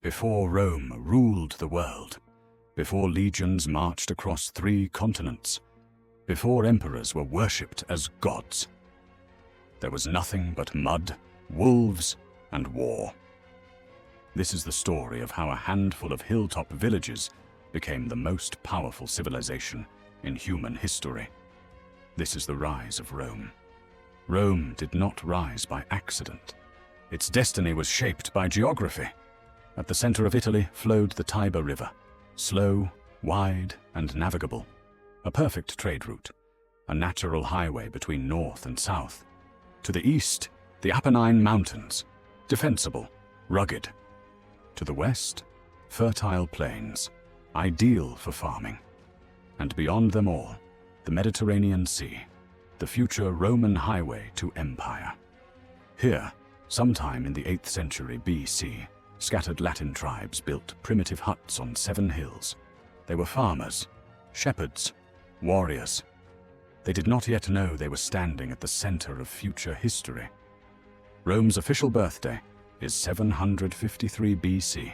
before Rome ruled the world, before legions marched across 3 continents, before emperors were worshipped as gods. There was nothing but mud, wolves, and war. This is the story of how a handful of hilltop villages became the most powerful civilization in human history. This is the rise of Rome. Rome did not rise by accident. Its destiny was shaped by geography. At the center of Italy flowed the Tiber River, slow, wide, and navigable, a perfect trade route, a natural highway between north and south. To the east, the Apennine Mountains, defensible, rugged. To the west, fertile plains, ideal for farming. And beyond them all, the Mediterranean Sea, the future Roman highway to empire. Here, sometime in the 8th century BC, scattered Latin tribes built primitive huts on 7 hills. They were farmers, shepherds, warriors. They did not yet know they were standing at the center of future history. Rome's official birthday is 753 BC,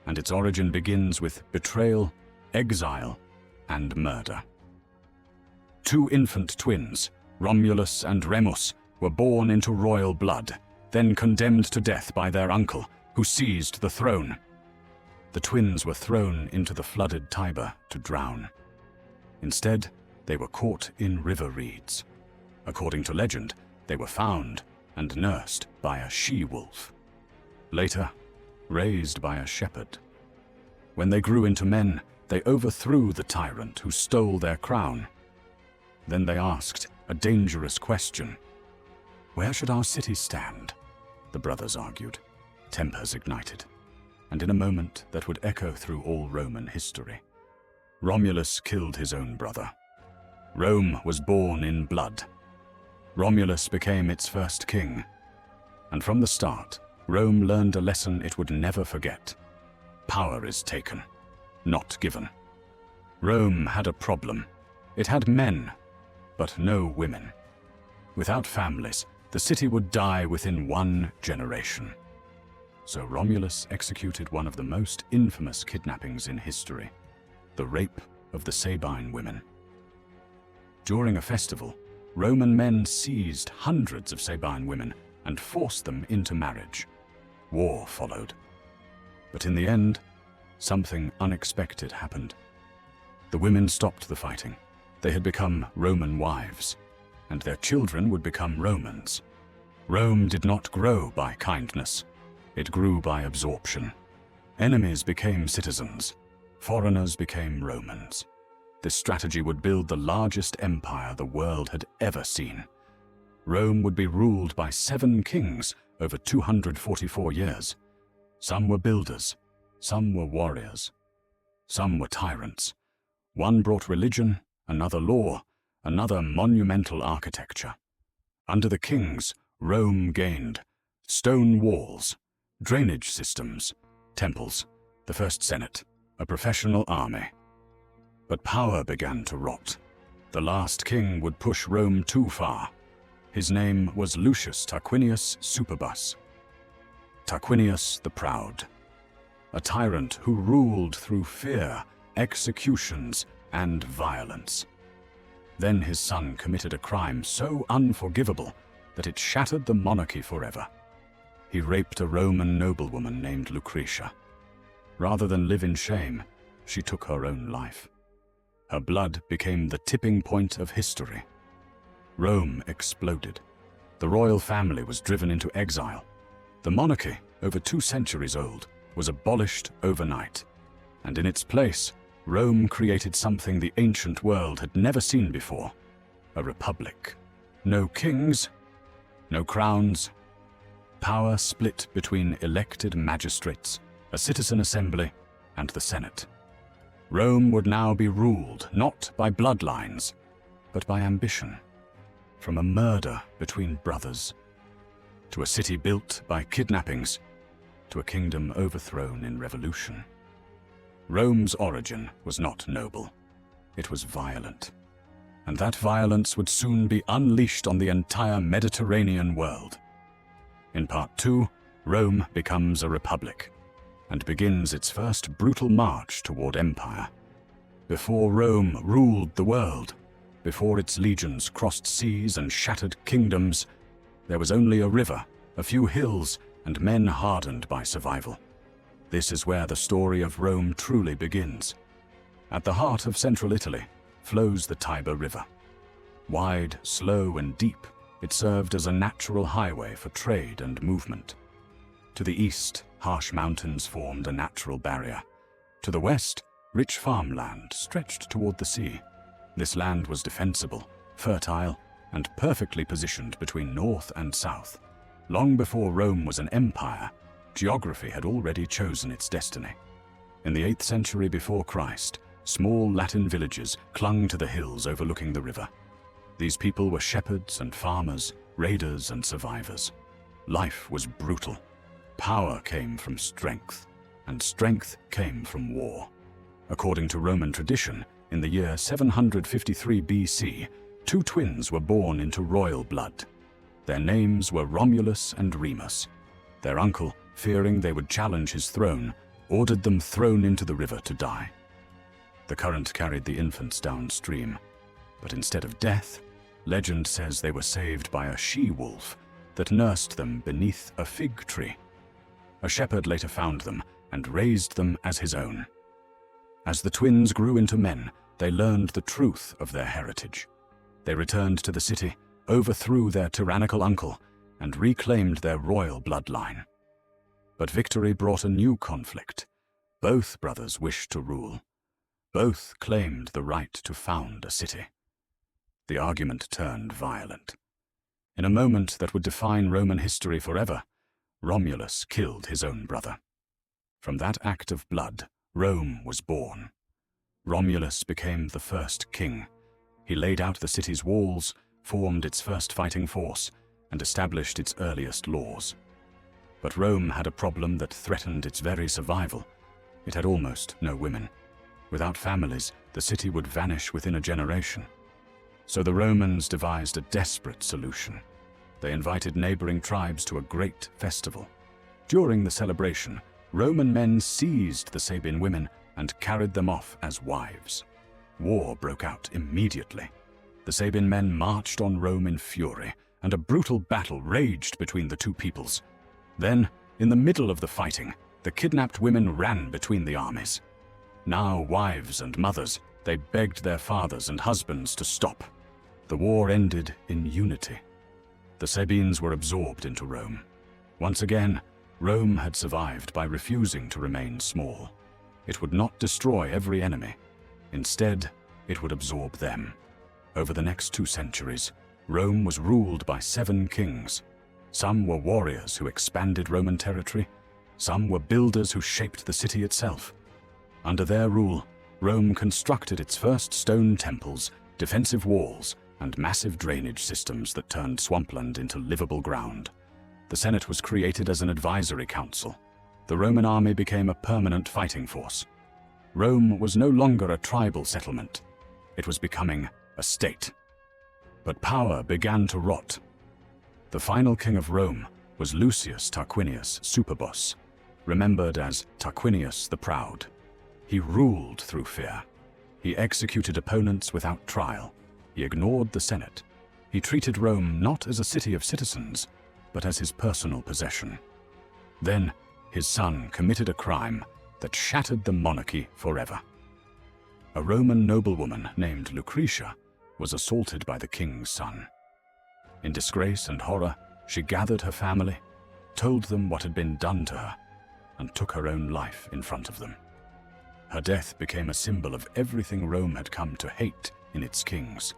and its origin begins with betrayal, exile, and murder. 2 infant twins, Romulus and Remus, were born into royal blood, then condemned to death by their uncle, who seized the throne. The twins were thrown into the flooded Tiber to drown. Instead, they were caught in river reeds. According to legend, they were found and nursed by a she-wolf. Later, raised by a shepherd. When they grew into men, they overthrew the tyrant who stole their crown. Then they asked a dangerous question. Where should our city stand? The brothers argued. Tempers ignited, and in a moment that would echo through all Roman history. Romulus killed his own brother. Rome was born in blood. Romulus became its first king, and from the start, Rome learned a lesson it would never forget. Power is taken, not given. Rome had a problem. It had men, but no women. Without families, the city would die within 1 generation. So Romulus executed one of the most infamous kidnappings in history, the rape of the Sabine women. During a festival, Roman men seized hundreds of Sabine women and forced them into marriage. War followed. But in the end, something unexpected happened. The women stopped the fighting. They had become Roman wives, and their children would become Romans. Rome did not grow by kindness. It grew by absorption. Enemies became citizens. Foreigners became Romans. This strategy would build the largest empire the world had ever seen. Rome would be ruled by 7 kings over 244 years. Some were builders, some were warriors, some were tyrants. One brought religion, another law, another monumental architecture. Under the kings, Rome gained stone walls, drainage systems, temples, the first senate, a professional army. But power began to rot. The last king would push Rome too far. His name was Lucius Tarquinius Superbus. Tarquinius the Proud, a tyrant who ruled through fear, executions, and violence. Then his son committed a crime so unforgivable that it shattered the monarchy forever. He raped a Roman noblewoman named Lucretia. Rather than live in shame, she took her own life. Her blood became the tipping point of history. Rome exploded. The royal family was driven into exile. The monarchy, over 2 centuries old, was abolished overnight. And in its place, Rome created something the ancient world had never seen before: a republic. No kings, no crowns. Power split between elected magistrates, a citizen assembly, and the Senate. Rome would now be ruled not by bloodlines, but by ambition. From a murder between brothers, to a city built by kidnappings, to a kingdom overthrown in revolution. Rome's origin was not noble. It was violent. And that violence would soon be unleashed on the entire Mediterranean world. In Part 2, Rome becomes a republic. and begins its first brutal march toward empire. Before Rome ruled the world, before its legions crossed seas and shattered kingdoms, there was only a river, a few hills, and men hardened by survival. This is where the story of Rome truly begins. At the heart of central Italy flows the Tiber River. Wide, slow, and deep, it served as a natural highway for trade and movement. To the east, harsh mountains formed a natural barrier. To the west, rich farmland stretched toward the sea. This land was defensible, fertile, and perfectly positioned between north and south. Long before Rome was an empire, geography had already chosen its destiny. In the 8th century before Christ, small Latin villages clung to the hills overlooking the river. These people were shepherds and farmers, raiders and survivors. Life was brutal. Power came from strength, and strength came from war. According to Roman tradition, in the year 753 BC, 2 twins were born into royal blood. Their names were Romulus and Remus. Their uncle, fearing they would challenge his throne, ordered them thrown into the river to die. The current carried the infants downstream, but instead of death, legend says they were saved by a she-wolf that nursed them beneath a fig tree. A shepherd later found them and raised them as his own. As the twins grew into men, they learned the truth of their heritage. They returned to the city, overthrew their tyrannical uncle, and reclaimed their royal bloodline. But victory brought a new conflict. Both brothers wished to rule. Both claimed the right to found a city. The argument turned violent. In a moment that would define Roman history forever, Romulus killed his own brother. From that act of blood, Rome was born. Romulus became the first king. He laid out the city's walls, formed its first fighting force, and established its earliest laws. But Rome had a problem that threatened its very survival. It had almost no women. Without families, the city would vanish within a generation. So the Romans devised a desperate solution. They invited neighboring tribes to a great festival. During the celebration, Roman men seized the Sabine women and carried them off as wives. War broke out immediately. The Sabine men marched on Rome in fury, and a brutal battle raged between the two peoples. Then, in the middle of the fighting, the kidnapped women ran between the armies. Now wives and mothers, they begged their fathers and husbands to stop. The war ended in unity. The Sabines were absorbed into Rome. Once again, Rome had survived by refusing to remain small. It would not destroy every enemy. Instead, it would absorb them. Over the next 2 centuries, Rome was ruled by 7 kings. Some were warriors who expanded Roman territory. Some were builders who shaped the city itself. Under their rule, Rome constructed its first stone temples, defensive walls, and massive drainage systems that turned swampland into livable ground. The Senate was created as an advisory council. The Roman army became a permanent fighting force. Rome was no longer a tribal settlement. It was becoming a state. But power began to rot. The final king of Rome was Lucius Tarquinius Superbus, remembered as Tarquinius the Proud. He ruled through fear. He executed opponents without trial. He ignored the Senate. He treated Rome not as a city of citizens, but as his personal possession. Then, his son committed a crime that shattered the monarchy forever. A Roman noblewoman named Lucretia was assaulted by the king's son. In disgrace and horror, she gathered her family, told them what had been done to her, and took her own life in front of them. Her death became a symbol of everything Rome had come to hate in its kings.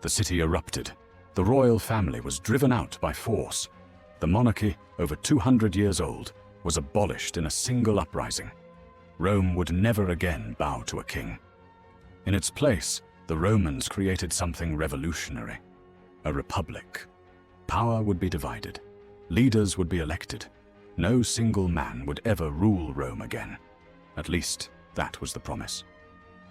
The city erupted. The royal family was driven out by force. The monarchy, over 200 years old, was abolished in a single uprising. Rome would never again bow to a king. In its place, the Romans created something revolutionary: a republic. Power would be divided. Leaders would be elected. No single man would ever rule Rome again. At least, that was the promise.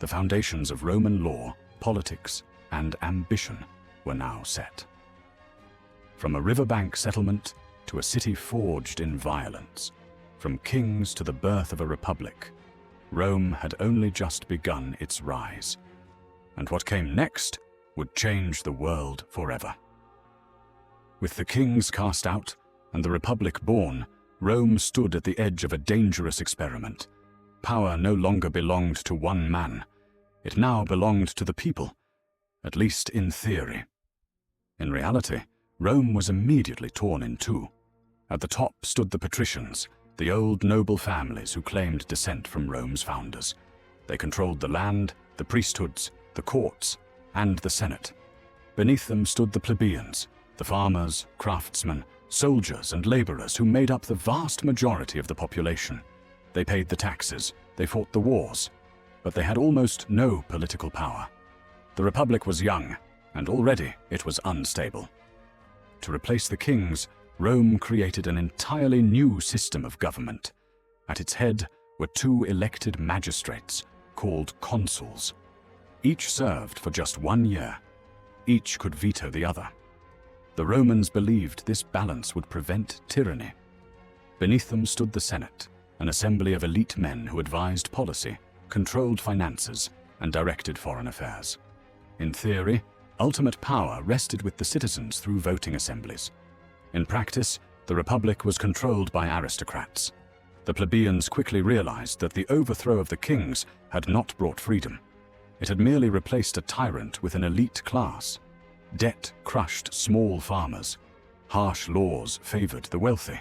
The foundations of Roman law, politics, and ambition were now set. From a riverbank settlement to a city forged in violence, From kings to the birth of a republic, Rome had only just begun its rise. And what came next would change the world forever. With the kings cast out and the republic born, Rome stood at the edge of a dangerous experiment. Power no longer belonged to one man. It now belonged to the people, at least in theory. In reality, Rome was immediately torn in two. At the top stood the patricians, the old noble families who claimed descent from Rome's founders. They controlled the land, the priesthoods, the courts, and the Senate. Beneath them stood the plebeians, the farmers, craftsmen, soldiers, and laborers who made up the vast majority of the population. They paid the taxes, they fought the wars, but they had almost no political power. The Republic was young, and already it was unstable. To replace the kings, Rome created an entirely new system of government. At its head were two elected magistrates, called consuls. Each served for just 1 year. Each could veto the other. The Romans believed this balance would prevent tyranny. Beneath them stood the Senate, an assembly of elite men who advised policy, controlled finances, and directed foreign affairs. In theory, ultimate power rested with the citizens through voting assemblies. In practice, the Republic was controlled by aristocrats. The plebeians quickly realized that the overthrow of the kings had not brought freedom. It had merely replaced a tyrant with an elite class. Debt crushed small farmers. Harsh laws favored the wealthy.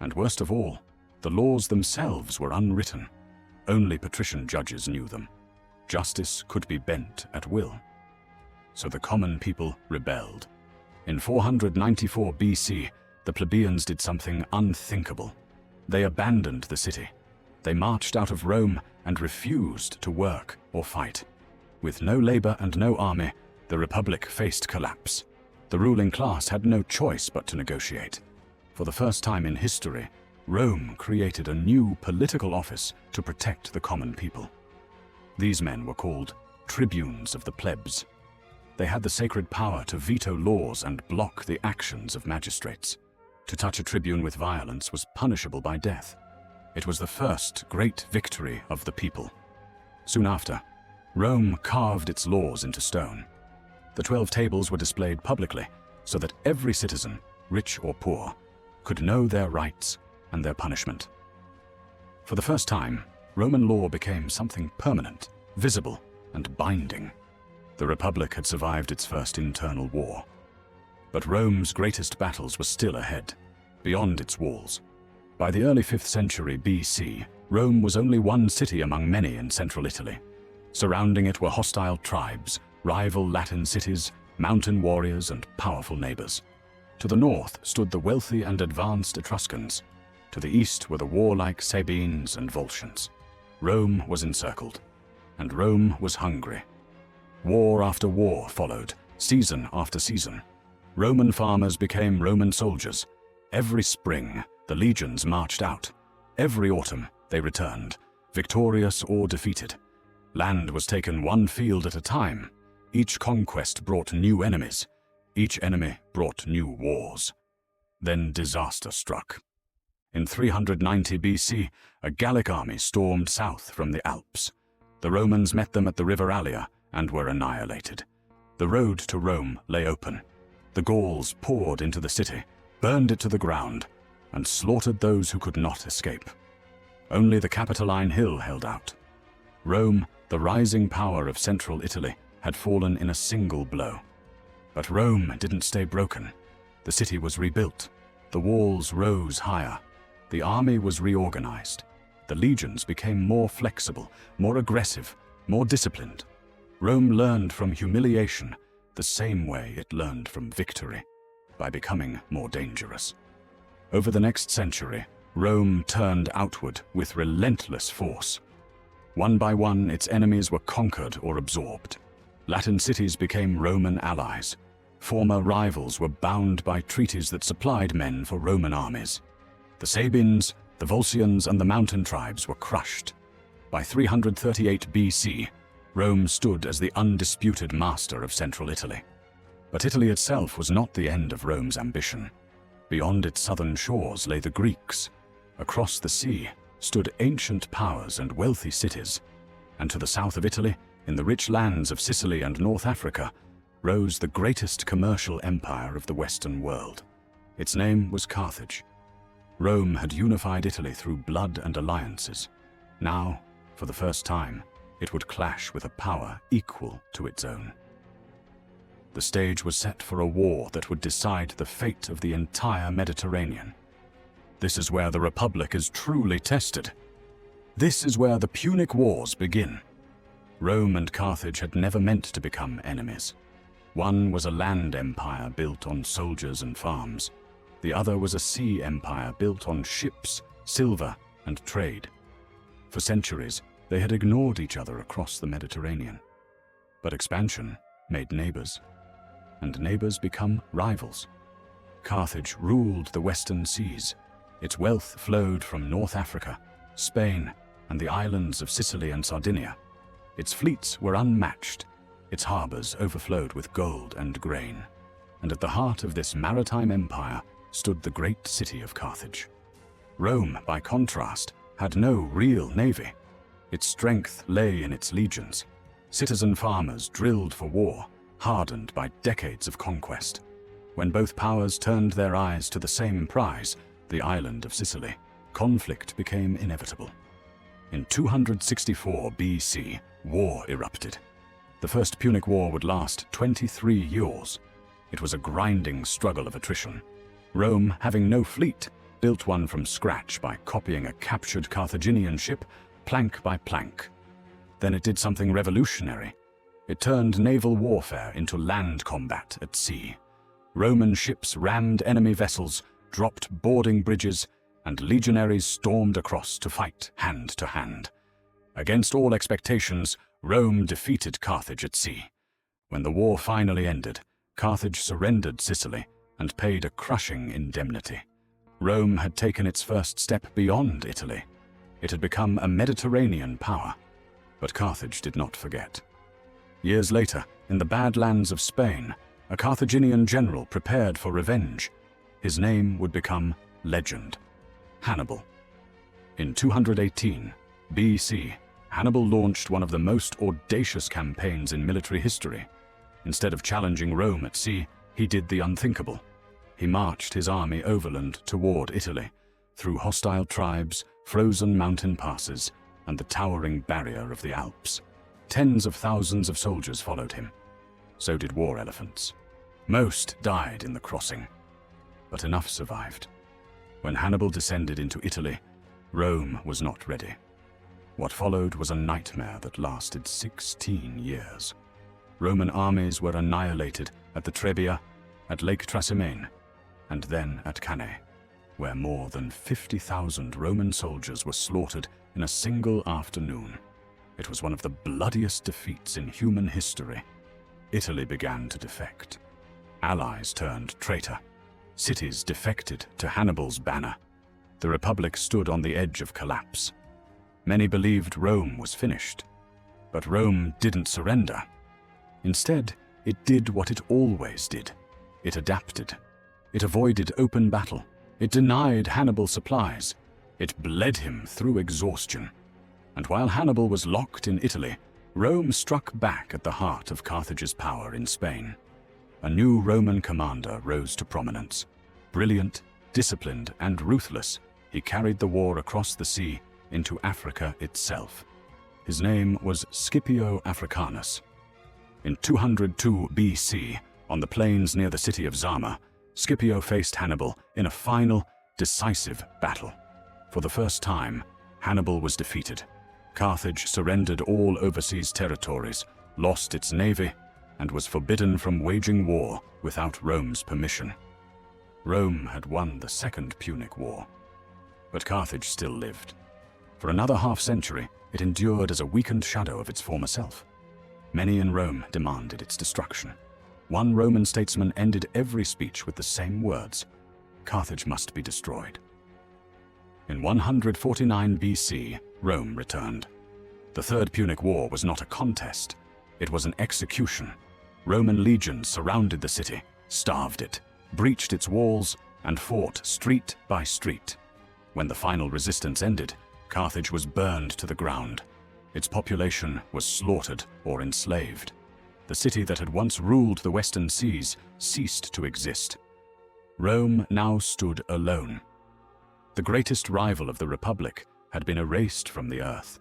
And worst of all, the laws themselves were unwritten. Only patrician judges knew them. Justice could be bent at will. So the common people rebelled. In 494 BC, the plebeians did something unthinkable. They abandoned the city. They marched out of Rome and refused to work or fight. With no labor and no army, the Republic faced collapse. The ruling class had no choice but to negotiate. For the first time in history, Rome created a new political office to protect the common people. These men were called tribunes of the plebs. They had the sacred power to veto laws and block the actions of magistrates. To touch a tribune with violence was punishable by death. It was the first great victory of the people. Soon after, Rome carved its laws into stone. The 12 tables were displayed publicly so that every citizen, rich or poor, could know their rights and their punishment. For the first time, Roman law became something permanent, visible, and binding. The Republic had survived its first internal war. But Rome's greatest battles were still ahead, beyond its walls. By the early 5th century BC, Rome was only one city among many in central Italy. Surrounding it were hostile tribes, rival Latin cities, mountain warriors, and powerful neighbors. To the north stood the wealthy and advanced Etruscans. To the east were the warlike Sabines and Volscians. Rome was encircled, and Rome was hungry. War after war followed, season after season. Roman farmers became Roman soldiers. Every spring, the legions marched out. Every autumn, they returned, victorious or defeated. Land was taken one field at a time. Each conquest brought new enemies. Each enemy brought new wars. Then disaster struck. In 390 BC, a Gallic army stormed south from the Alps. The Romans met them at the river Allia and were annihilated. The road to Rome lay open. The Gauls poured into the city, burned it to the ground, and slaughtered those who could not escape. Only the Capitoline Hill held out. Rome, the rising power of central Italy, had fallen in a single blow. But Rome didn't stay broken. The city was rebuilt. The walls rose higher. The army was reorganized. The legions became more flexible, more aggressive, more disciplined. Rome learned from humiliation the same way it learned from victory, by becoming more dangerous. Over the next century, Rome turned outward with relentless force. One by one, its enemies were conquered or absorbed. Latin cities became Roman allies. Former rivals were bound by treaties that supplied men for Roman armies. The Sabines, the Volscians, and the mountain tribes were crushed. By 338 BC, Rome stood as the undisputed master of central Italy. But Italy itself was not the end of Rome's ambition. Beyond its southern shores lay the Greeks, Across the sea stood ancient powers and wealthy cities, and to the south of Italy, in the rich lands of Sicily and North Africa, rose the greatest commercial empire of the Western world. Its name was Carthage. Rome had unified Italy through blood and alliances. Now, for the first time, it would clash with a power equal to its own. The stage was set for a war that would decide the fate of the entire Mediterranean. This is where the Republic is truly tested. This is where the Punic Wars begin. Rome and Carthage had never meant to become enemies. One was a land empire built on soldiers and farms. The other was a sea empire built on ships, silver, and trade. For centuries, they had ignored each other across the Mediterranean. But expansion made neighbors, and neighbors become rivals. Carthage ruled the western seas. Its wealth flowed from North Africa, Spain, and the islands of Sicily and Sardinia. Its fleets were unmatched. Its harbors overflowed with gold and grain. And at the heart of this maritime empire stood the great city of Carthage. Rome, by contrast, had no real navy. Its strength lay in its legions. Citizen farmers drilled for war, hardened by decades of conquest. When both powers turned their eyes to the same prize, the island of Sicily, conflict became inevitable. In 264 BC, war erupted. The First Punic War would last 23 years. It was a grinding struggle of attrition. Rome, having no fleet, built one from scratch by copying a captured Carthaginian ship plank by plank. Then it did something revolutionary. It turned naval warfare into land combat at sea. Roman ships rammed enemy vessels, dropped boarding bridges, and legionaries stormed across to fight hand to hand. Against all expectations, Rome defeated Carthage at sea. When the war finally ended, Carthage surrendered Sicily and paid a crushing indemnity. Rome had taken its first step beyond Italy. It had become a Mediterranean power. But Carthage did not forget. Years later, in the Badlands of Spain, a Carthaginian general prepared for revenge. His name would become legend: Hannibal. In 218 BC, Hannibal launched one of the most audacious campaigns in military history. Instead of challenging Rome at sea, he did the unthinkable. He marched his army overland toward Italy, through hostile tribes, frozen mountain passes, and the towering barrier of the Alps. Tens of thousands of soldiers followed him. So did war elephants. Most died in the crossing, but enough survived. When Hannibal descended into Italy, Rome was not ready. What followed was a nightmare that lasted 16 years. Roman armies were annihilated at the Trebia, at Lake Trasimene, and then at Cannae, where more than 50,000 Roman soldiers were slaughtered in a single afternoon. It was one of the bloodiest defeats in human history. Italy began to defect. Allies turned traitor. Cities defected to Hannibal's banner. The Republic stood on the edge of collapse. Many believed Rome was finished. But Rome didn't surrender. Instead, it did what it always did. It adapted. It avoided open battle. It denied Hannibal supplies. It bled him through exhaustion. And while Hannibal was locked in Italy, Rome struck back at the heart of Carthage's power in Spain. A new Roman commander rose to prominence. Brilliant, disciplined, and ruthless, he carried the war across the sea into Africa itself. His name was Scipio Africanus. In 202 BC, on the plains near the city of Zama, Scipio faced Hannibal in a final, decisive battle. For the first time, Hannibal was defeated. Carthage surrendered all overseas territories, lost its navy, and was forbidden from waging war without Rome's permission. Rome had won the Second Punic War, but Carthage still lived. For another half-century, it endured as a weakened shadow of its former self. Many in Rome demanded its destruction. One Roman statesman ended every speech with the same words: Carthage must be destroyed. In 149 BC, Rome returned. The Third Punic War was not a contest. It was an execution. Roman legions surrounded the city, starved it, breached its walls, and fought street by street. When the final resistance ended, Carthage was burned to the ground. Its population was slaughtered or enslaved. The city that had once ruled the western seas ceased to exist. Rome now stood alone. The greatest rival of the Republic had been erased from the earth.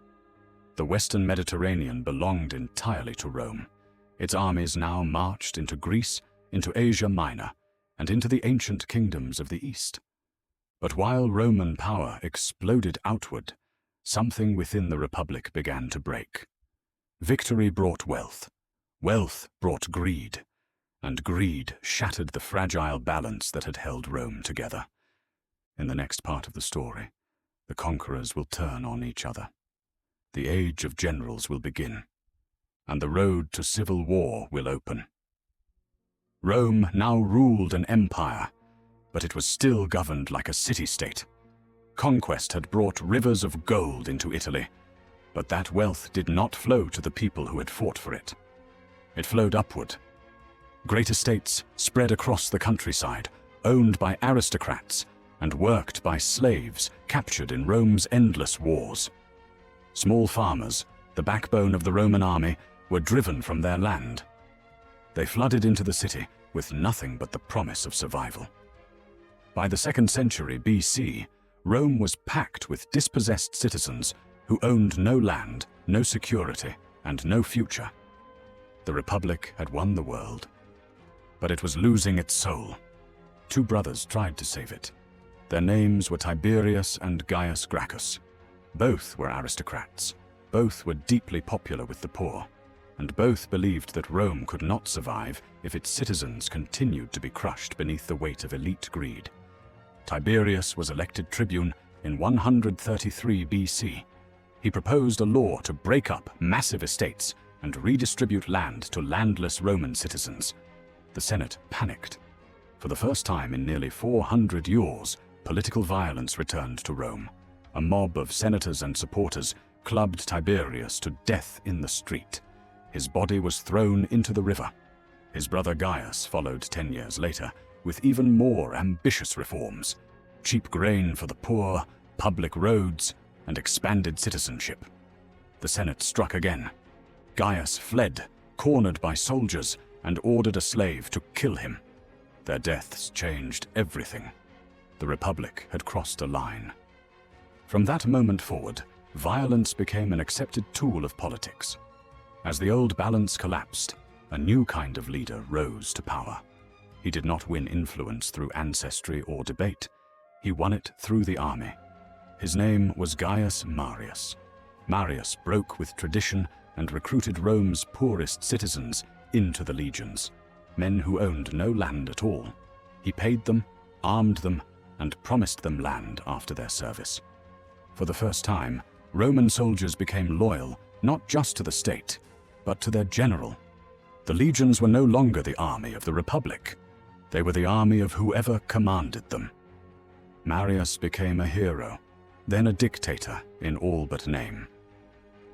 The western Mediterranean belonged entirely to Rome. Its armies now marched into Greece, into Asia Minor, and into the ancient kingdoms of the East. But while Roman power exploded outward, something within the Republic began to break. Victory brought wealth. Wealth brought greed. And greed shattered the fragile balance that had held Rome together. In the next part of the story, the conquerors will turn on each other. The age of generals will begin, and the road to civil war will open. Rome now ruled an empire, but it was still governed like a city-state. Conquest had brought rivers of gold into Italy, but that wealth did not flow to the people who had fought for it. It flowed upward. Great estates spread across the countryside, owned by aristocrats and worked by slaves captured in Rome's endless wars. Small farmers, the backbone of the Roman army, were driven from their land. They flooded into the city with nothing but the promise of survival. By the 2nd century BC, Rome was packed with dispossessed citizens who owned no land, no security, and no future. The Republic had won the world, but it was losing its soul. 2 brothers tried to save it. Their names were Tiberius and Gaius Gracchus. Both were aristocrats. Both were deeply popular with the poor, and both believed that Rome could not survive if its citizens continued to be crushed beneath the weight of elite greed. Tiberius was elected tribune in 133 BC. He proposed a law to break up massive estates and redistribute land to landless Roman citizens. The Senate panicked. For the first time in nearly 400 years, political violence returned to Rome. A mob of senators and supporters clubbed Tiberius to death in the street. His body was thrown into the river. His brother Gaius followed 10 years later with even more ambitious reforms: cheap grain for the poor, public roads, and expanded citizenship. The Senate struck again. Gaius fled, cornered by soldiers, and ordered a slave to kill him. Their deaths changed everything. The Republic had crossed a line. From that moment forward, violence became an accepted tool of politics. As the old balance collapsed, a new kind of leader rose to power. He did not win influence through ancestry or debate. He won it through the army. His name was Gaius Marius. Marius broke with tradition and recruited Rome's poorest citizens into the legions, men who owned no land at all. He paid them, armed them, and promised them land after their service. For the first time, Roman soldiers became loyal not just to the state, but to their general. The legions were no longer the army of the Republic. They were the army of whoever commanded them. Marius became a hero, then a dictator in all but name.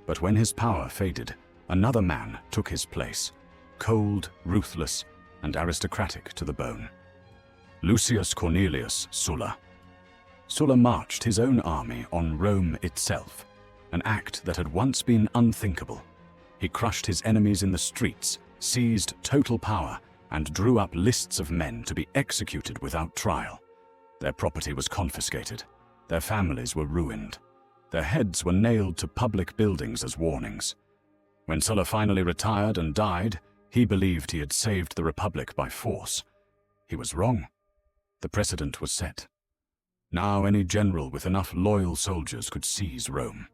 But when his power faded, another man took his place, cold, ruthless, and aristocratic to the bone. Lucius Cornelius Sulla. Sulla marched his own army on Rome itself, an act that had once been unthinkable. He crushed his enemies in the streets, seized total power, and drew up lists of men to be executed without trial. Their property was confiscated. Their families were ruined. Their heads were nailed to public buildings as warnings. When Sulla finally retired and died, he believed he had saved the Republic by force. He was wrong. The precedent was set. Now any general with enough loyal soldiers could seize Rome.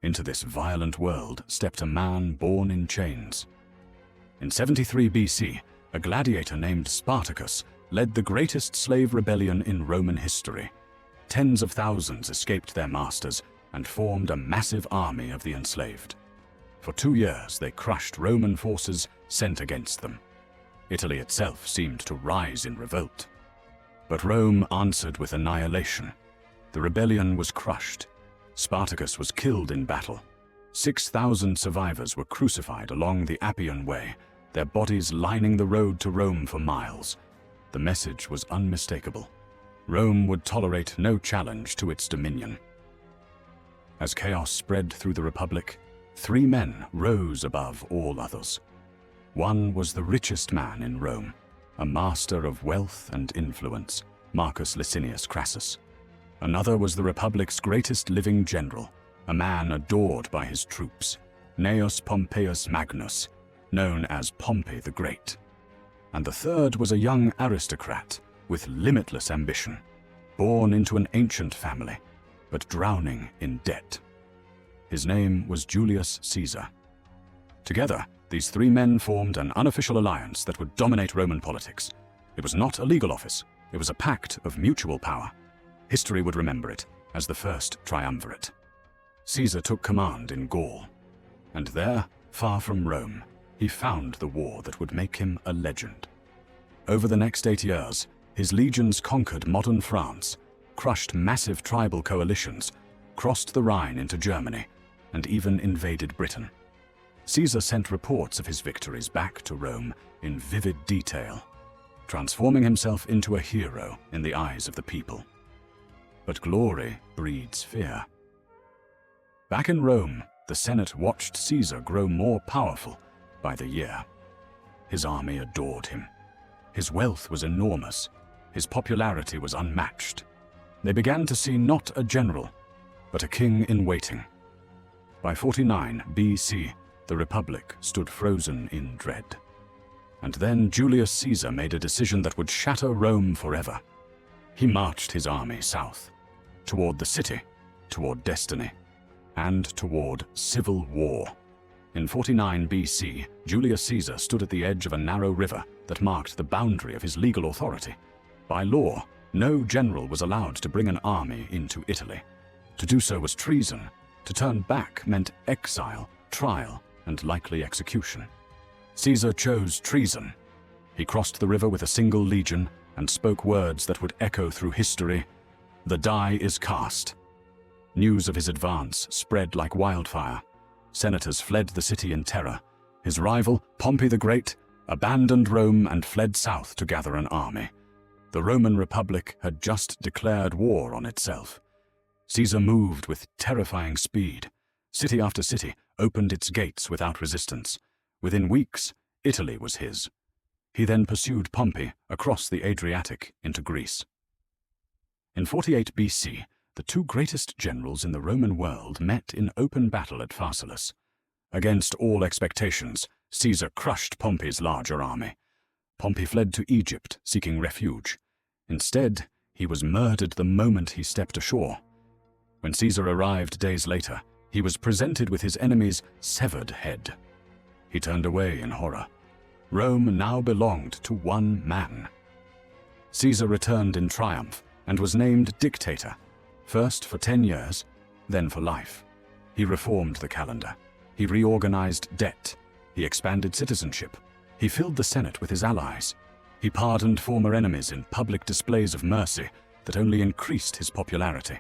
Into this violent world stepped a man born in chains. In 73 BC, a gladiator named Spartacus led the greatest slave rebellion in Roman history. Tens of thousands escaped their masters and formed a massive army of the enslaved. For 2 years, they crushed Roman forces sent against them. Italy itself seemed to rise in revolt. But Rome answered with annihilation. The rebellion was crushed. Spartacus was killed in battle. 6,000 survivors were crucified along the Appian Way, their bodies lining the road to Rome for miles. The message was unmistakable. Rome would tolerate no challenge to its dominion. As chaos spread through the Republic, 3 men rose above all others. One was the richest man in Rome, a master of wealth and influence, Marcus Licinius Crassus. Another was the Republic's greatest living general, a man adored by his troops, Gnaeus Pompeius Magnus, known as Pompey the Great. And the third was a young aristocrat with limitless ambition, born into an ancient family, but drowning in debt. His name was Julius Caesar. Together, these 3 men formed an unofficial alliance that would dominate Roman politics. It was not a legal office, it was a pact of mutual power. History would remember it as the first triumvirate. Caesar took command in Gaul, and there, far from Rome, he found the war that would make him a legend. Over the next 8 years, his legions conquered modern France, crushed massive tribal coalitions, crossed the Rhine into Germany, and even invaded Britain. Caesar sent reports of his victories back to Rome in vivid detail, transforming himself into a hero in the eyes of the people. But glory breeds fear. Back in Rome, the Senate watched Caesar grow more powerful by the year. His army adored him. His wealth was enormous. His popularity was unmatched. They began to see not a general, but a king in waiting. By 49 BC, the Republic stood frozen in dread. And then Julius Caesar made a decision that would shatter Rome forever. He marched his army south, toward the city, toward destiny, and toward civil war. In 49 BC, Julius Caesar stood at the edge of a narrow river that marked the boundary of his legal authority. By law, no general was allowed to bring an army into Italy. To do so was treason. To turn back meant exile, trial, and likely execution. Caesar chose treason. He crossed the river with a single legion and spoke words that would echo through history. "The die is cast." News of his advance spread like wildfire. Senators fled the city in terror. His rival, Pompey the Great, abandoned Rome and fled south to gather an army. The Roman Republic had just declared war on itself. Caesar moved with terrifying speed. City after city opened its gates without resistance. Within weeks, Italy was his. He then pursued Pompey across the Adriatic into Greece. In 48 BC, the 2 greatest generals in the Roman world met in open battle at Pharsalus. Against all expectations, Caesar crushed Pompey's larger army. Pompey fled to Egypt, seeking refuge. Instead, he was murdered the moment he stepped ashore. When Caesar arrived days later, he was presented with his enemy's severed head. He turned away in horror. Rome now belonged to one man. Caesar returned in triumph and was named dictator, first for 10 years, then for life. He reformed the calendar. He reorganized debt. He expanded citizenship. He filled the Senate with his allies. He pardoned former enemies in public displays of mercy that only increased his popularity.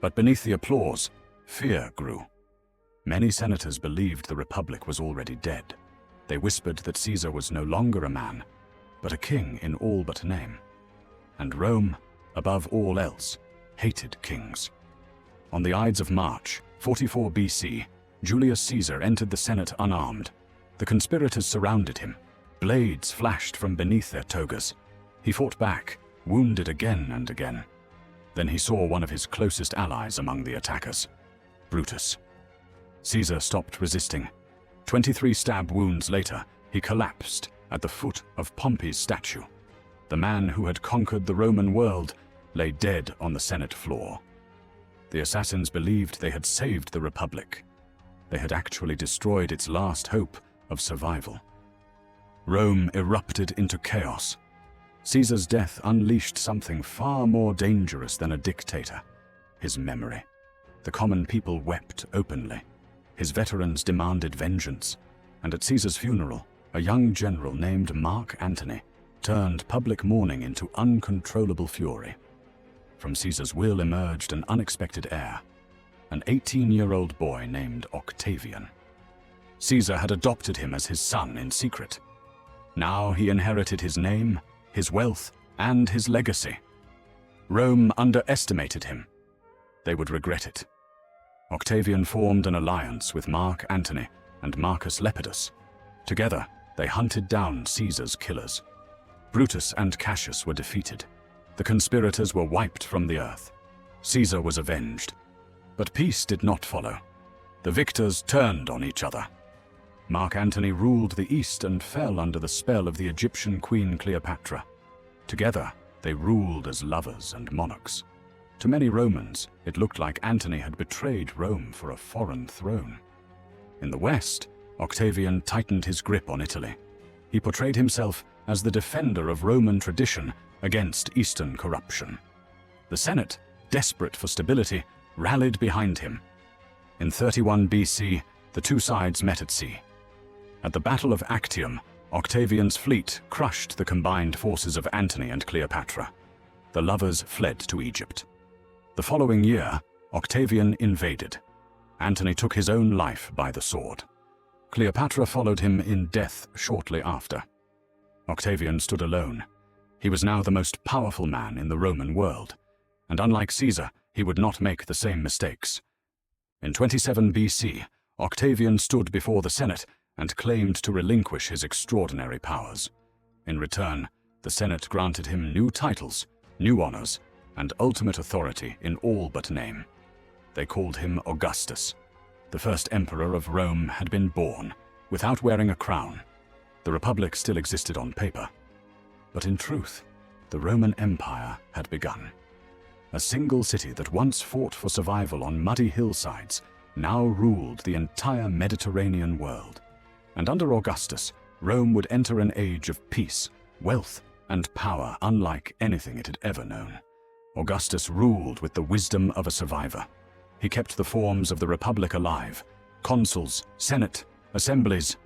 But beneath the applause, fear grew. Many senators believed the Republic was already dead. They whispered that Caesar was no longer a man, but a king in all but name. And Rome, above all else, hated kings. On the Ides of March, 44 BC, Julius Caesar entered the Senate unarmed. The conspirators surrounded him. Blades flashed from beneath their togas. He fought back, wounded again and again. Then he saw one of his closest allies among the attackers, Brutus. Caesar stopped resisting. 23 stab wounds later, he collapsed at the foot of Pompey's statue. The man who had conquered the Roman world lay dead on the Senate floor. The assassins believed they had saved the Republic. They had actually destroyed its last hope of survival. Rome erupted into chaos. Caesar's death unleashed something far more dangerous than a dictator: his memory. The common people wept openly. His veterans demanded vengeance, and at Caesar's funeral, a young general named Mark Antony turned public mourning into uncontrollable fury. From Caesar's will emerged an unexpected heir, an 18-year-old boy named Octavian. Caesar had adopted him as his son in secret. Now he inherited his name, his wealth, and his legacy. Rome underestimated him. They would regret it. Octavian formed an alliance with Mark Antony and Marcus Lepidus. Together, they hunted down Caesar's killers. Brutus and Cassius were defeated. The conspirators were wiped from the earth. Caesar was avenged. But peace did not follow. The victors turned on each other. Mark Antony ruled the East and fell under the spell of the Egyptian queen Cleopatra. Together, they ruled as lovers and monarchs. To many Romans, it looked like Antony had betrayed Rome for a foreign throne. In the West, Octavian tightened his grip on Italy. He portrayed himself as the defender of Roman tradition against Eastern corruption. The Senate, desperate for stability, rallied behind him. In 31 BC, the two sides met at sea. At the Battle of Actium, Octavian's fleet crushed the combined forces of Antony and Cleopatra. The lovers fled to Egypt. The following year, Octavian invaded. Antony took his own life by the sword. Cleopatra followed him in death shortly after. Octavian stood alone. He was now the most powerful man in the Roman world, and unlike Caesar, he would not make the same mistakes. In 27 BC, Octavian stood before the Senate and claimed to relinquish his extraordinary powers. In return, the Senate granted him new titles, new honors, and ultimate authority in all but name. They called him Augustus. The first emperor of Rome had been born, without wearing a crown. The Republic still existed on paper. But in truth, the Roman Empire had begun. A single city that once fought for survival on muddy hillsides now ruled the entire Mediterranean world. And under Augustus, Rome would enter an age of peace, wealth, and power unlike anything it had ever known. Augustus ruled with the wisdom of a survivor. He kept the forms of the Republic alive, consuls, senate, assemblies,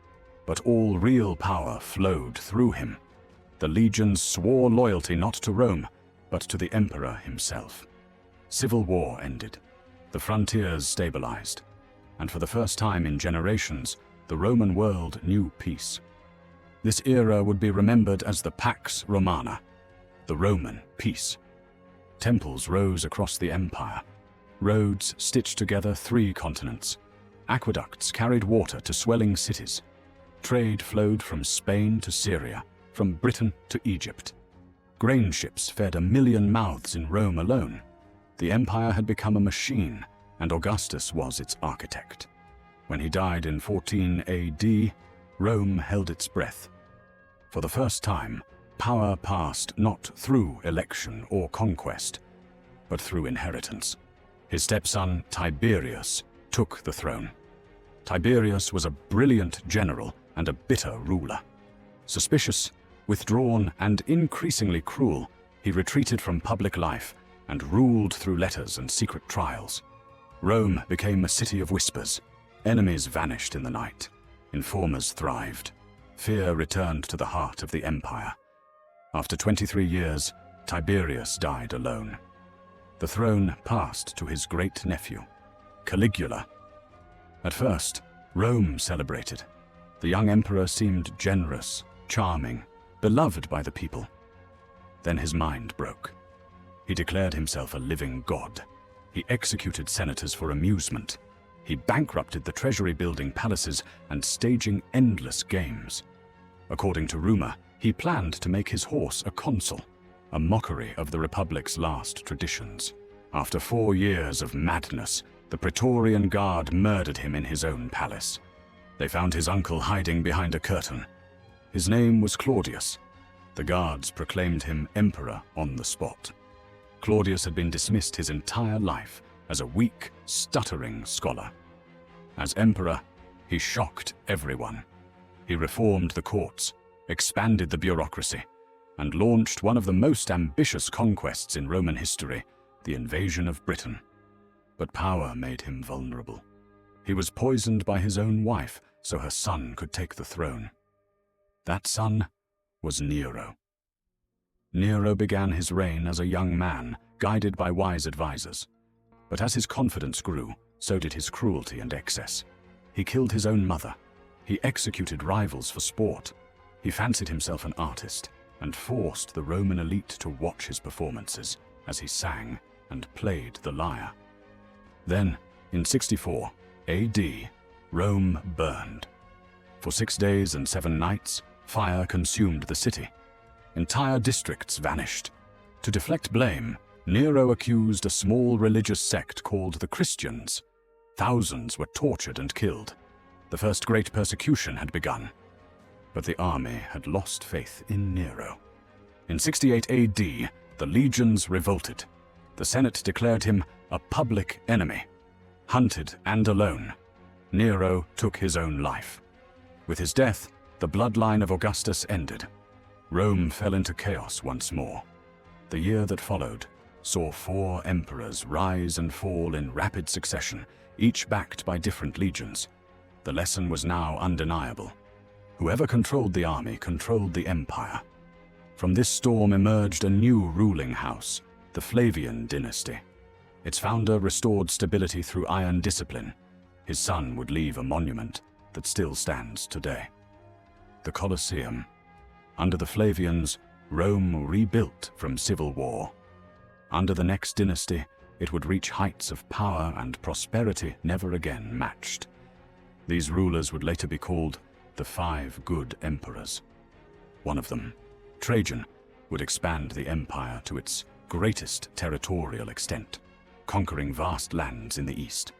but all real power flowed through him. The legions swore loyalty not to Rome, but to the emperor himself. Civil war ended. The frontiers stabilized. And for the first time in generations, the Roman world knew peace. This era would be remembered as the Pax Romana, the Roman peace. Temples rose across the empire. Roads stitched together 3 continents. Aqueducts carried water to swelling cities. Trade flowed from Spain to Syria, from Britain to Egypt. Grain ships fed 1 million mouths in Rome alone. The empire had become a machine, and Augustus was its architect. When he died in 14 AD, Rome held its breath. For the first time, power passed not through election or conquest, but through inheritance. His stepson, Tiberius, took the throne. Tiberius was a brilliant general and a bitter ruler. Suspicious, withdrawn, and increasingly cruel, he retreated from public life and ruled through letters and secret trials. Rome became a city of whispers. Enemies vanished in the night. Informers thrived. Fear returned to the heart of the empire. After 23 years, Tiberius died alone. The throne passed to his great-nephew, Caligula. At first, Rome celebrated. The young emperor seemed generous, charming, beloved by the people. Then his mind broke. He declared himself a living god. He executed senators for amusement. He bankrupted the treasury-building palaces and staging endless games. According to rumor, he planned to make his horse a consul, a mockery of the Republic's last traditions. After 4 years of madness, the Praetorian Guard murdered him in his own palace. They found his uncle hiding behind a curtain. His name was Claudius. The guards proclaimed him emperor on the spot. Claudius had been dismissed his entire life as a weak, stuttering scholar. As emperor, he shocked everyone. He reformed the courts, expanded the bureaucracy, and launched one of the most ambitious conquests in Roman history, the invasion of Britain. But power made him vulnerable. He was poisoned by his own wife so her son could take the throne. That son was Nero. Nero began his reign as a young man, guided by wise advisors. But as his confidence grew, so did his cruelty and excess. He killed his own mother. He executed rivals for sport. He fancied himself an artist and forced the Roman elite to watch his performances. as he sang and played the lyre. Then, in 64 AD, Rome burned. For 6 days and 7 nights, fire consumed the city. Entire districts vanished. To deflect blame, Nero accused a small religious sect called the Christians. Thousands were tortured and killed. The first great persecution had begun. But the army had lost faith in Nero. In 68 AD, the legions revolted. The Senate declared him a public enemy. Hunted and alone, Nero took his own life. With his death, the bloodline of Augustus ended. Rome fell into chaos once more. The year that followed saw 4 emperors rise and fall in rapid succession, each backed by different legions. The lesson was now undeniable. Whoever controlled the army controlled the empire. From this storm emerged a new ruling house, the Flavian dynasty. Its founder restored stability through iron discipline. His son would leave a monument that still stands today. The Colosseum. Under the Flavians, Rome rebuilt from civil war. Under the next dynasty, it would reach heights of power and prosperity never again matched. These rulers would later be called the 5 Good Emperors. One of them, Trajan, would expand the empire to its greatest territorial extent, conquering vast lands in the east.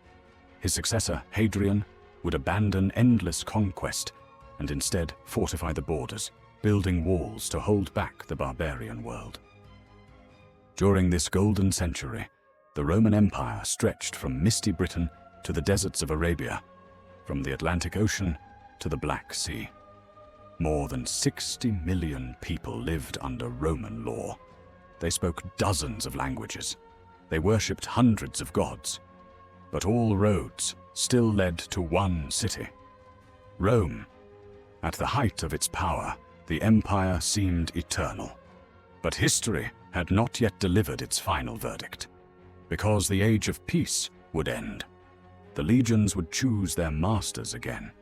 His successor, Hadrian, would abandon endless conquest and instead fortify the borders, building walls to hold back the barbarian world. During this golden century, the Roman Empire stretched from misty Britain to the deserts of Arabia, from the Atlantic Ocean to the Black Sea. More than 60 million people lived under Roman law. They spoke dozens of languages. They worshipped hundreds of gods. But all roads still led to one city, Rome. At the height of its power, the empire seemed eternal. But history had not yet delivered its final verdict. Because the age of peace would end, the legions would choose their masters again,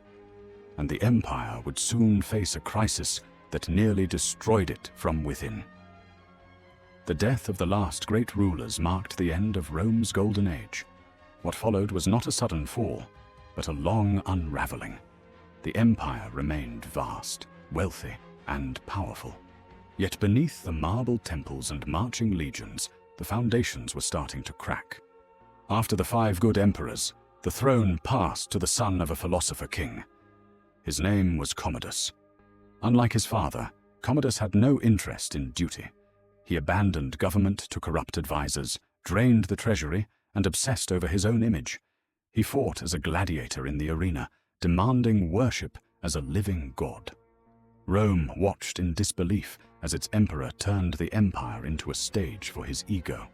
and the empire would soon face a crisis that nearly destroyed it from within. The death of the last great rulers marked the end of Rome's golden age. What followed was not a sudden fall, but a long unraveling. The empire remained vast, wealthy, and powerful. Yet beneath the marble temples and marching legions, the foundations were starting to crack. After the 5 good emperors, the throne passed to the son of a philosopher king. His name was Commodus. Unlike his father, Commodus had no interest in duty. He abandoned government to corrupt advisors, drained the treasury, and obsessed over his own image. He fought as a gladiator in the arena, demanding worship as a living god. Rome watched in disbelief as its emperor turned the empire into a stage for his ego.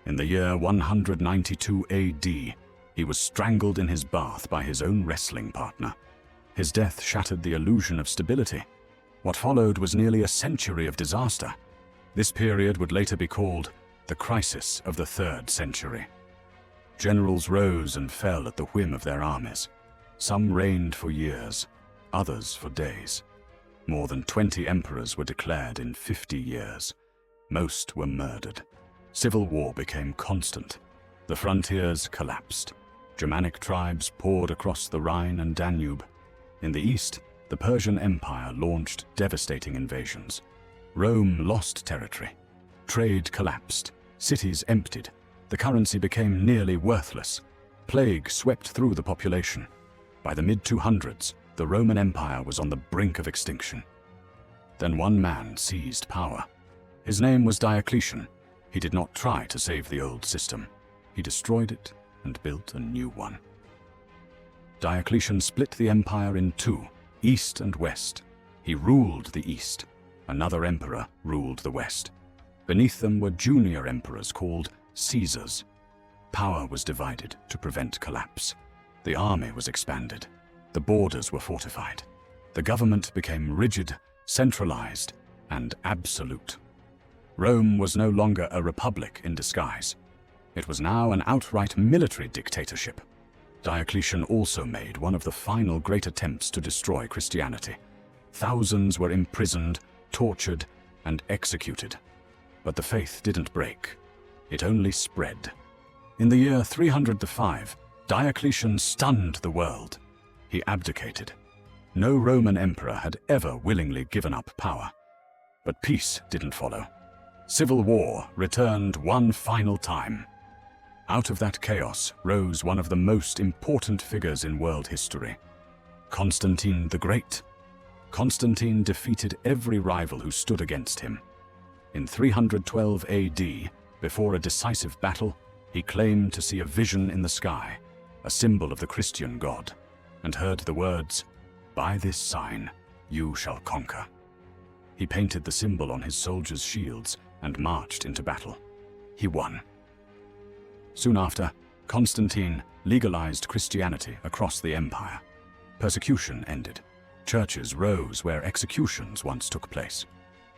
In the year 192 AD, he was strangled in his bath by his own wrestling partner. His death shattered the illusion of stability. What followed was nearly a century of disaster. This period would later be called the crisis of the 3rd century. Generals rose and fell at the whim of their armies. Some reigned for years, others for days. More than 20 emperors were declared in 50 years. Most were murdered. Civil war became constant. The frontiers collapsed. Germanic tribes poured across the Rhine and Danube. In the east, the Persian Empire launched devastating invasions. Rome lost territory. Trade collapsed. Cities emptied. The currency became nearly worthless. Plague swept through the population. By the mid-200s, the Roman Empire was on the brink of extinction. Then one man seized power. His name was Diocletian. He did not try to save the old system. He destroyed it and built a new one. Diocletian split the empire in 2, east and west. He ruled the east. Another emperor ruled the west. Beneath them were junior emperors called Caesars. Power was divided to prevent collapse. The army was expanded. The borders were fortified. The government became rigid, centralized, and absolute. Rome was no longer a republic in disguise. It was now an outright military dictatorship. Diocletian also made one of the final great attempts to destroy Christianity. Thousands were imprisoned, tortured, and executed. But the faith didn't break. it only spread. In the year 305, Diocletian stunned the world. He abdicated. No Roman emperor had ever willingly given up power. But peace didn't follow. Civil war returned one final time. Out of that chaos rose one of the most important figures in world history, Constantine the Great. Constantine defeated every rival who stood against him. In 312 AD, before a decisive battle, he claimed to see a vision in the sky, a symbol of the Christian God, and heard the words, "By this sign you shall conquer." He painted the symbol on his soldiers' shields and marched into battle. He won. Soon after, Constantine legalized Christianity across the empire. Persecution ended. Churches rose where executions once took place.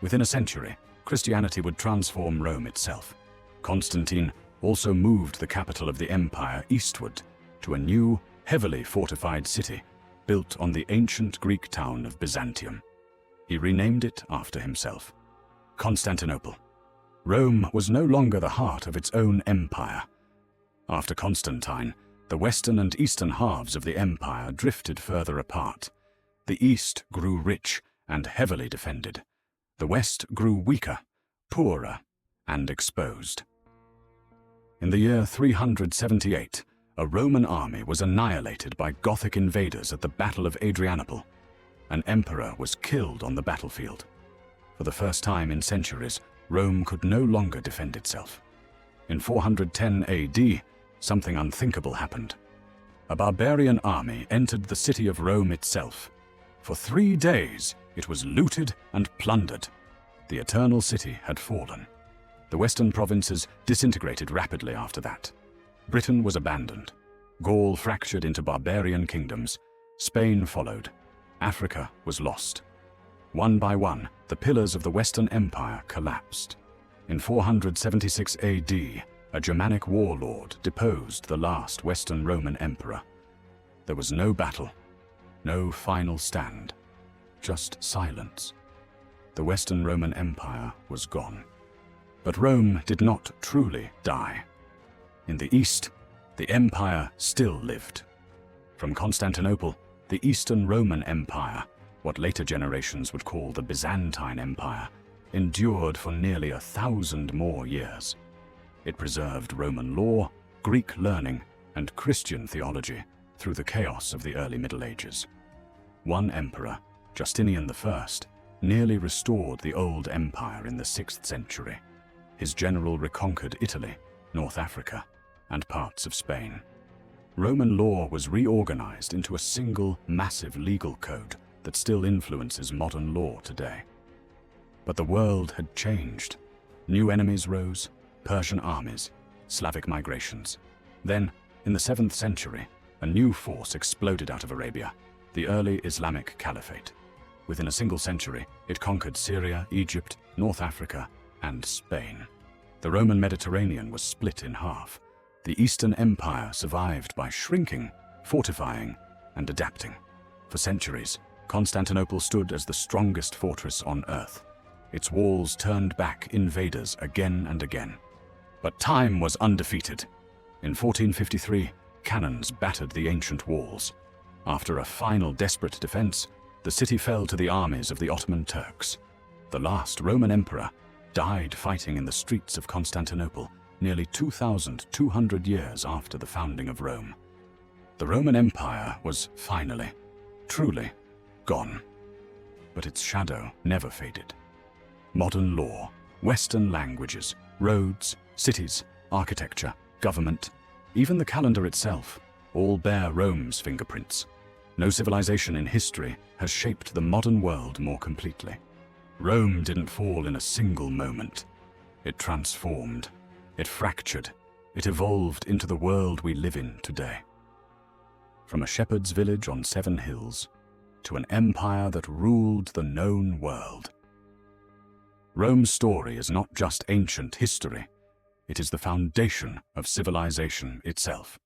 Within a century, Christianity would transform Rome itself. Constantine also moved the capital of the empire eastward to a new, heavily fortified city built on the ancient Greek town of Byzantium. He renamed it after himself, Constantinople. Rome was no longer the heart of its own empire. After Constantine, the western and eastern halves of the empire drifted further apart. The east grew rich and heavily defended. The west grew weaker, poorer, and exposed. In the year 378, a Roman army was annihilated by Gothic invaders at the Battle of Adrianople. An emperor was killed on the battlefield. For the first time in centuries, Rome could no longer defend itself. In 410 AD, something unthinkable happened. A barbarian army entered the city of Rome itself. For 3 days, it was looted and plundered. The Eternal City had fallen. The western provinces disintegrated rapidly after that. Britain was abandoned. Gaul fractured into barbarian kingdoms. Spain followed. Africa was lost. One by one, the pillars of the Western Empire collapsed. In 476 AD, a Germanic warlord deposed the last Western Roman emperor. There was no battle, no final stand, just silence. The Western Roman Empire was gone. But Rome did not truly die. In the east, the empire still lived. From Constantinople, the Eastern Roman Empire, what later generations would call the Byzantine Empire, endured for nearly 1,000 more years. It preserved Roman law, Greek learning, and Christian theology through the chaos of the early Middle Ages. One emperor, Justinian I, nearly restored the old empire in the 6th century. His general reconquered Italy, North Africa, and parts of Spain. Roman law was reorganized into a single, massive legal code that still influences modern law today. But the world had changed. New enemies rose, Persian armies, Slavic migrations. Then, in the 7th century, a new force exploded out of Arabia, the early Islamic Caliphate. Within a single century, it conquered Syria, Egypt, North Africa, and Spain. The Roman Mediterranean was split in half. The Eastern Empire survived by shrinking, fortifying, and adapting. For centuries, Constantinople stood as the strongest fortress on earth. Its walls turned back invaders again and again. But time was undefeated. In 1453, cannons battered the ancient walls. After a final desperate defense, the city fell to the armies of the Ottoman Turks. The last Roman emperor died fighting in the streets of Constantinople nearly 2,200 years after the founding of Rome. The Roman Empire was finally, truly, gone. But its shadow never faded. Modern law, Western languages, roads, cities, architecture, government, even the calendar itself, all bear Rome's fingerprints. No civilization in history has shaped the modern world more completely. Rome didn't fall in a single moment. It transformed. It fractured. It evolved into the world we live in today. From a shepherd's village on 7 hills to an empire that ruled the known world. Rome's story is not just ancient history. It is the foundation of civilization itself.